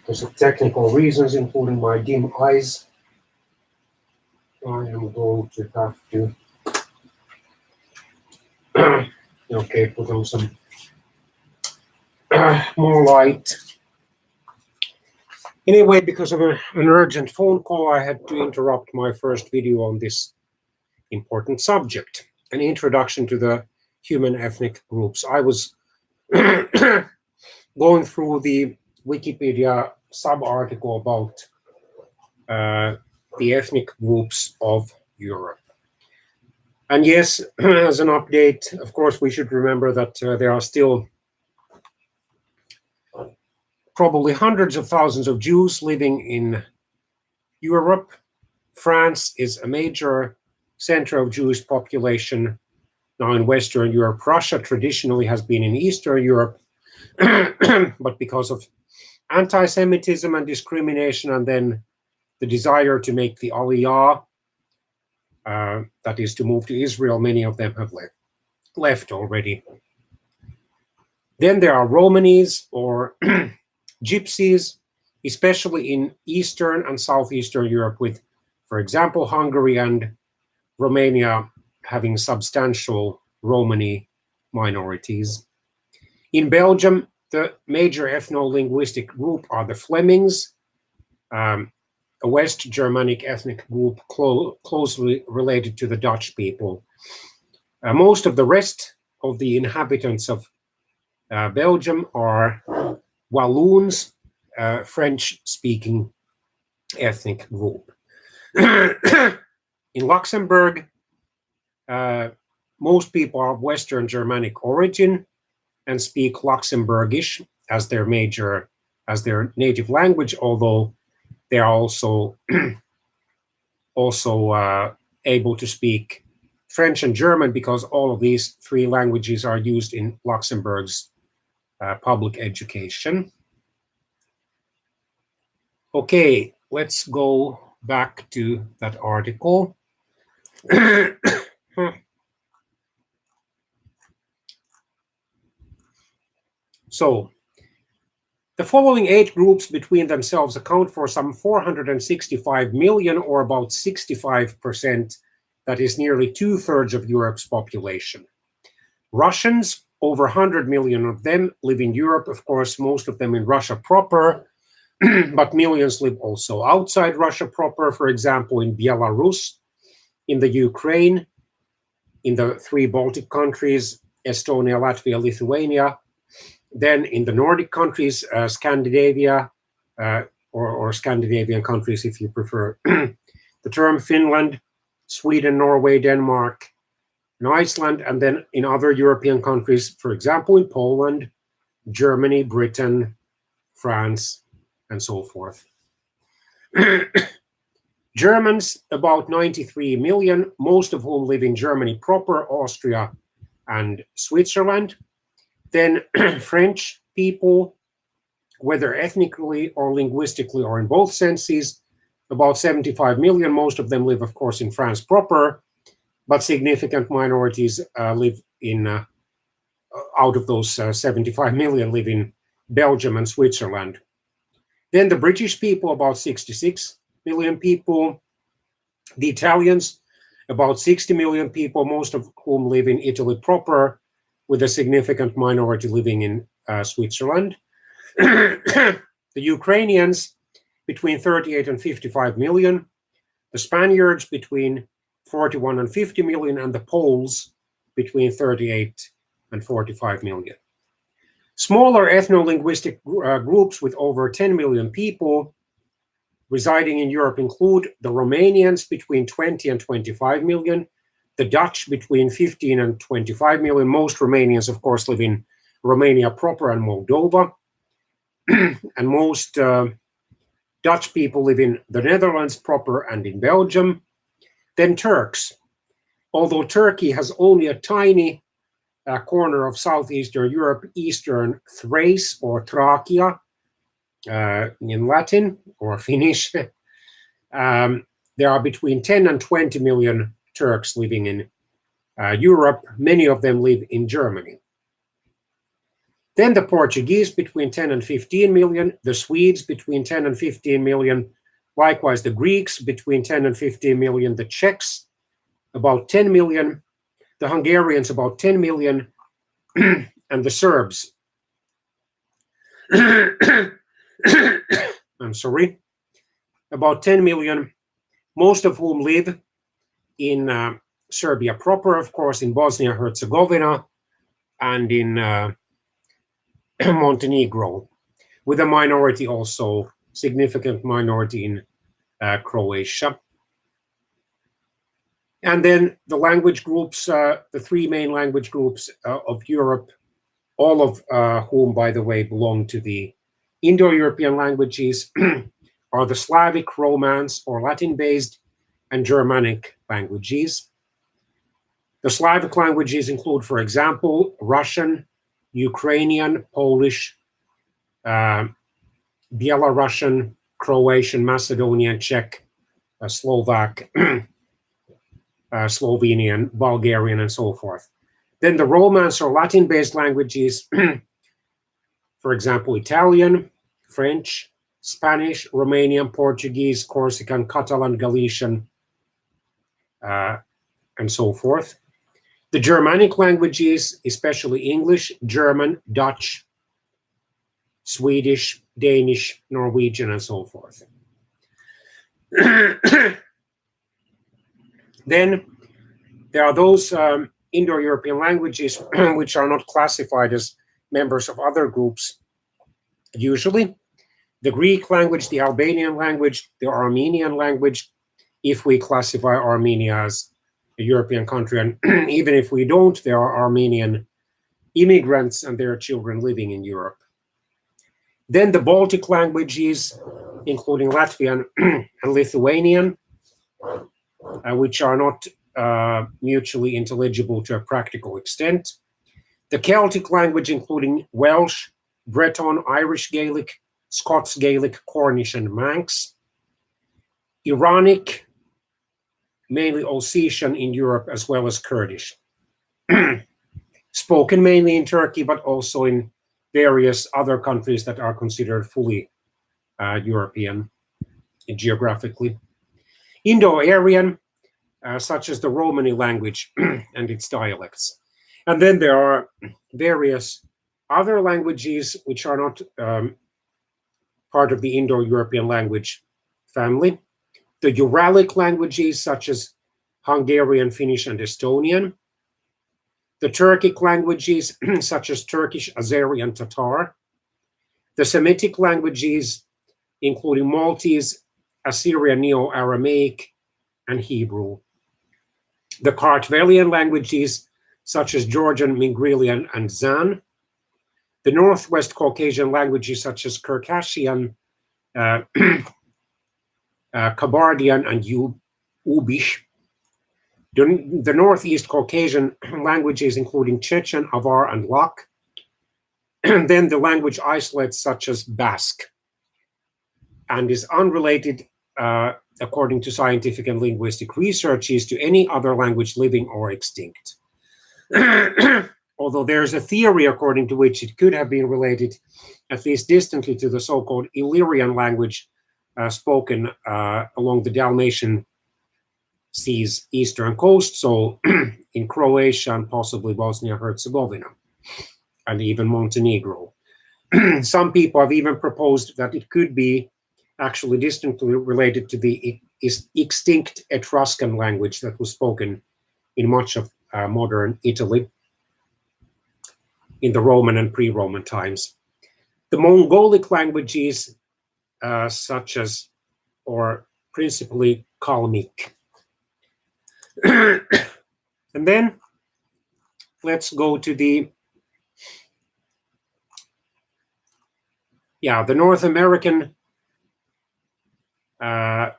because of technical reasons, including my dim eyes, I am going to have to okay, put on some more light. Anyway, because of an urgent phone call, I had to interrupt my first video on this important subject, an introduction to the human ethnic groups. I was going through the Wikipedia sub-article about the ethnic groups of Europe. And yes, as an update, of course, we should remember that there are still probably hundreds of thousands of Jews living in Europe. France is a major center of Jewish population now in Western Europe. Russia traditionally has been in Eastern Europe, but because of anti-Semitism and discrimination, and then the desire to make the Aliyah, that is to move to Israel, many of them have left already. Then there are Romanis or Gypsies, especially in Eastern and Southeastern Europe, with, for example, Hungary and Romania having substantial Romani minorities. In Belgium, the major ethno-linguistic group are the Flemings, a West Germanic ethnic group closely related to the Dutch people. Most of the rest of the inhabitants of Belgium are Walloons, French-speaking ethnic group. In Luxembourg, most people are of Western Germanic origin and speak Luxembourgish as their native language, although they are also able to speak French and German, because all of these three languages are used in Luxembourg's public education. Okay, let's go back to that article. So, the following 8 groups between themselves account for some 465 million, or about 65%, that is nearly 2/3 of Europe's population. Russians, over 100 million of them live in Europe, of course, most of them in Russia proper, but millions live also outside Russia proper, for example, in Belarus, in the Ukraine, in the 3 Baltic countries, Estonia, Latvia, Lithuania, then in the Nordic countries, Scandinavia, or Scandinavian countries if you prefer the term, Finland, Sweden, Norway, Denmark, and Iceland, and then in other European countries, for example, in Poland, Germany, Britain, France, and so forth. Germans, about 93 million, most of whom live in Germany proper, Austria, and Switzerland. Then French people, whether ethnically or linguistically or in both senses, about 75 million. Most of them live, of course, in France proper, but significant minorities live in, out of those 75 million, live in Belgium and Switzerland. Then the British people, about 66 million people. The Italians, about 60 million people, most of whom live in Italy proper, with a significant minority living in Switzerland. The Ukrainians, between 38 and 55 million. The Spaniards, between 41 and 50 million, and the Poles, between 38 and 45 million. Smaller ethno-linguistic groups with over 10 million people residing in Europe include the Romanians, between 20 and 25 million, the Dutch, between 15 and 25 million. Most Romanians, of course, live in Romania proper and Moldova. And most Dutch people live in the Netherlands proper and in Belgium. Then Turks. Although Turkey has only a tiny corner of southeastern Europe, eastern Thrace or Thracia in Latin or Finnish, there are between 10 and 20 million Turks living in Europe. Many of them live in Germany. Then the Portuguese between 10 and 15 million, the Swedes between 10 and 15 million, likewise the Greeks between 10 and 15 million, the Czechs about 10 million, the Hungarians about 10 million, and the Serbs, I'm sorry, about 10 million, most of whom live in Serbia proper, of course, in Bosnia-Herzegovina, and in Montenegro, with a minority also, significant minority in Croatia. And then the language groups, the three main language groups of Europe, all of whom, by the way, belong to the Indo-European languages, are the Slavic, Romance, or Latin-based, and Germanic languages. The Slavic languages include, for example, Russian, Ukrainian, Polish, Belarusian, Croatian, Macedonian, Czech, Slovak, Slovenian, Bulgarian, and so forth. Then the Romance or Latin-based languages, for example, Italian, French, Spanish, Romanian, Portuguese, Corsican, Catalan, Galician, and so forth. The Germanic languages, especially English, German, Dutch, Swedish, Danish, Norwegian, and so forth. Then there are those Indo-European languages which are not classified as members of other groups usually. The Greek language, the Albanian language, the Armenian language, if we classify Armenia as a European country, and even if we don't, there are Armenian immigrants and their children living in Europe. Then the Baltic languages, including Latvian and Lithuanian, which are not mutually intelligible to a practical extent. The Celtic language, including Welsh, Breton, Irish Gaelic, Scots Gaelic, Cornish, and Manx. Iranic, mainly Ossetian in Europe, as well as Kurdish. Spoken mainly in Turkey, but also in various other countries that are considered fully European geographically. Indo-Aryan, such as the Romani language and its dialects. And then there are various other languages which are not part of the Indo-European language family. The Uralic languages, such as Hungarian, Finnish, and Estonian. The Turkic languages, such as Turkish, Azeri, and Tatar. The Semitic languages, including Maltese, Assyrian, Neo-Aramaic, and Hebrew. The Kartvelian languages, such as Georgian, Mingrelian, and Zan. The Northwest Caucasian languages, such as Circassian, Kabardian, and Ubish. The Northeast Caucasian languages, including Chechen, Avar, and Lak. And then the language isolates, such as Basque, and is unrelated, according to scientific and linguistic researches, to any other language living or extinct. Although there's a theory according to which it could have been related, at least distantly, to the so-called Illyrian language spoken along the Dalmatian Sea's eastern coast, so in Croatia and possibly Bosnia-Herzegovina, and even Montenegro. Some people have even proposed that it could be actually distantly related to the extinct Etruscan language that was spoken in much of modern Italy in the Roman and pre-Roman times. The Mongolic languages, such as, or principally Kalmyk. And then let's go to the North American and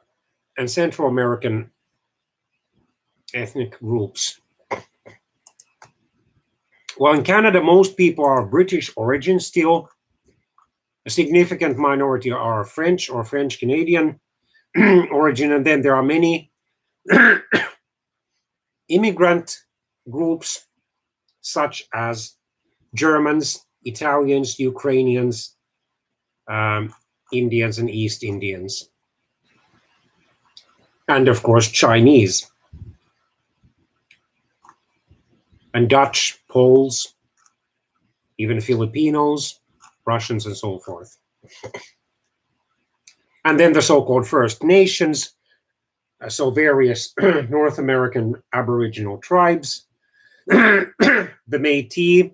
Central American ethnic groups. Well, in Canada, most people are of British origin still. A significant minority are French or French Canadian origin, and then there are many immigrant groups, such as Germans, Italians, Ukrainians, Indians and East Indians, and of course Chinese, and Dutch, Poles, even Filipinos, Russians, and so forth. And then the so-called First Nations, so various North American Aboriginal tribes, the Métis,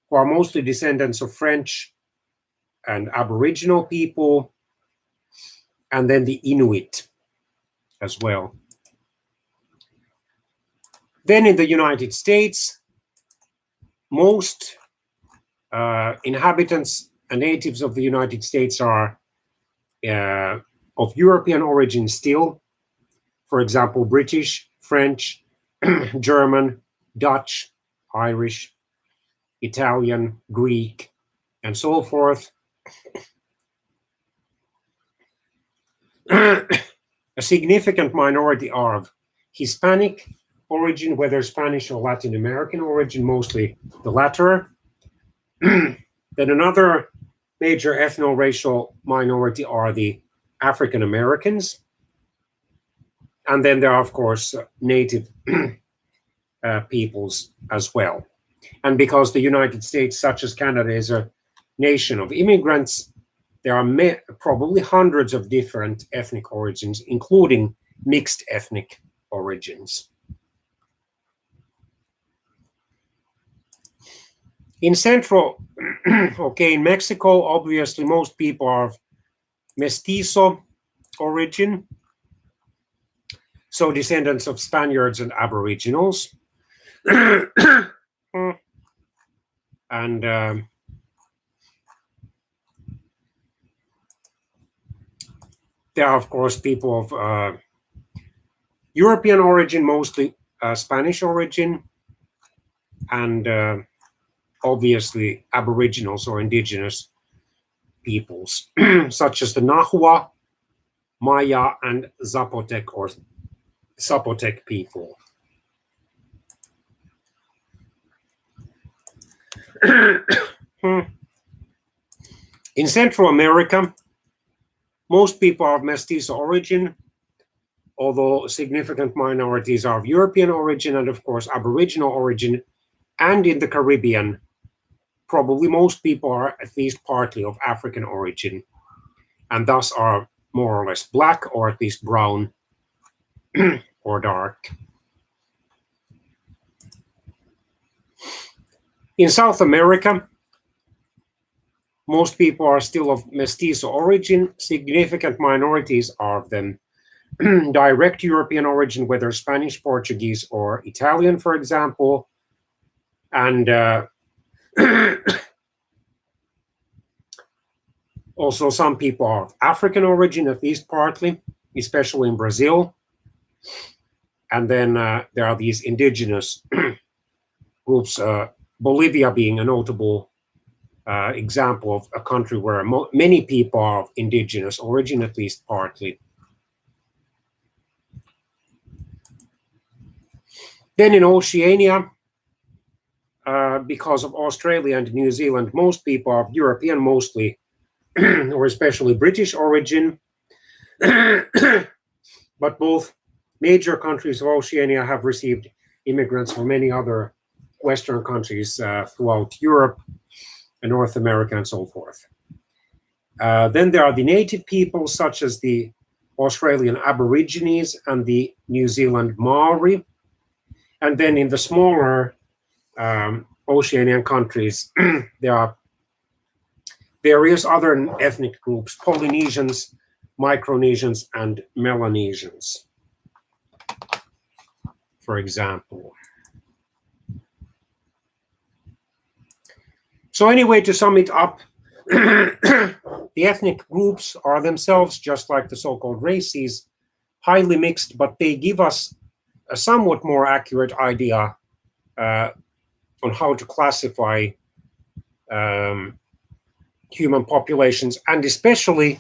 who are mostly descendants of French and Aboriginal people, and then the Inuit as well. Then in the United States, most inhabitants and natives of the United States are of European origin still. For example, British, French, German, Dutch, Irish, Italian, Greek, and so forth. A significant minority are of Hispanic origin, whether Spanish or Latin American origin, mostly the latter. Then another major ethno-racial minority are the African Americans. And then there are, of course, native peoples as well. And because the United States, such as Canada, is a nation of immigrants, there are probably hundreds of different ethnic origins, including mixed ethnic origins. In in Mexico, obviously most people are of mestizo origin, so descendants of Spaniards and Aboriginals. And there are, of course, people of European origin, mostly Spanish origin, and obviously Aboriginals or Indigenous peoples, such as the Nahua, Maya, and Zapotec or Zapotec people. In Central America, most people are of mestizo origin, although significant minorities are of European origin and, of course, Aboriginal origin. And in the Caribbean, probably most people are at least partly of African origin, and thus are more or less black, or at least brown or dark. In South America, most people are still of mestizo origin. Significant minorities are of them direct European origin, whether Spanish, Portuguese, or Italian, for example. And also some people are of African origin, at least partly, especially in Brazil. And then there are these indigenous groups, Bolivia being a notable example of a country where many people are of indigenous origin, at least partly. Then in Oceania, because of Australia and New Zealand, most people are of European, mostly, or especially British origin. But both major countries of Oceania have received immigrants from many other Western countries throughout Europe and North America and so forth. Then there are the native peoples, such as the Australian Aborigines and the New Zealand Maori. And then in the smaller Oceanian countries, there are various other ethnic groups, Polynesians, Micronesians, and Melanesians, for example. So anyway, to sum it up, the ethnic groups are themselves, just like the so-called races, highly mixed, but they give us a somewhat more accurate idea on how to classify human populations, and especially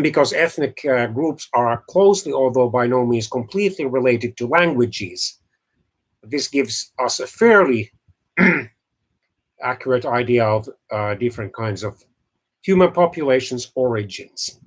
because ethnic groups are closely, although by no means completely, related to languages. This gives us a fairly accurate idea of different kinds of human populations' origins.